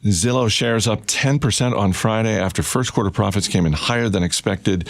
Zillow shares up 10% on Friday after first quarter profits came in higher than expected.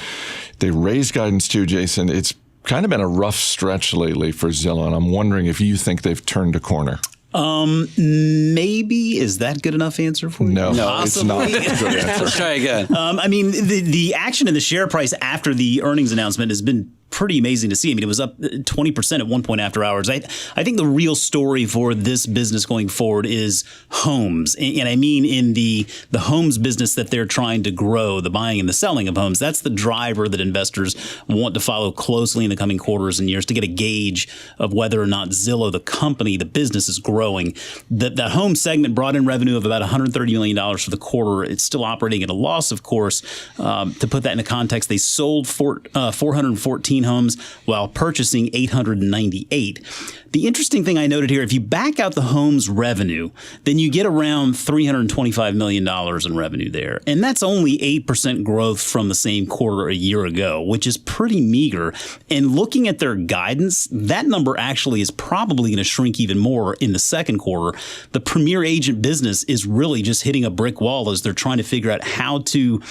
They raised guidance too, Jason. It's kind of been a rough stretch lately for Zillow, and I'm wondering if you think they've turned a corner. Maybe. Is that good enough answer for you? No, it's not a good answer. Let's try again. I mean, the action in the share price after the earnings announcement has been pretty amazing to see. I mean, it was up 20% at one point after hours. I think the real story for this business going forward is homes. And I mean in the homes business that they're trying to grow, the buying and the selling of homes. That's the driver that investors want to follow closely in the coming quarters and years to get a gauge of whether or not Zillow, the company, the business is growing. The home segment brought in revenue of about $130 million for the quarter. It's still operating at a loss, of course. To put that into context, they sold 414 homes while purchasing 898. The interesting thing I noted here, if you back out the homes revenue, then you get around $325 million in revenue there. And that's only 8% growth from the same quarter a year ago, which is pretty meager. And looking at their guidance, that number actually is probably going to shrink even more in the second quarter. The premier agent business is really just hitting a brick wall as they're trying to figure out how to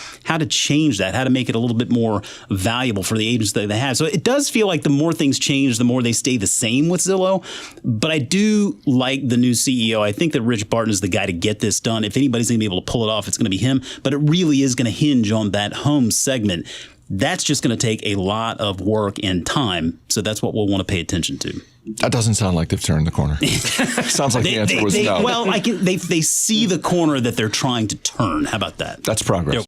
change that, how to make it a little bit more valuable for the agents that they have. So it does feel like the more things change, the more they stay the same with Zillow. But I do like the new CEO. I think that Rich Barton is the guy to get this done. If anybody's going to be able to pull it off, it's going to be him. But it really is going to hinge on that home segment. That's just going to take a lot of work and time. So that's what we'll want to pay attention to. That doesn't sound like they've turned the corner. Sounds like the answer was no. Well, they see the corner that they're trying to turn. How about that? That's progress.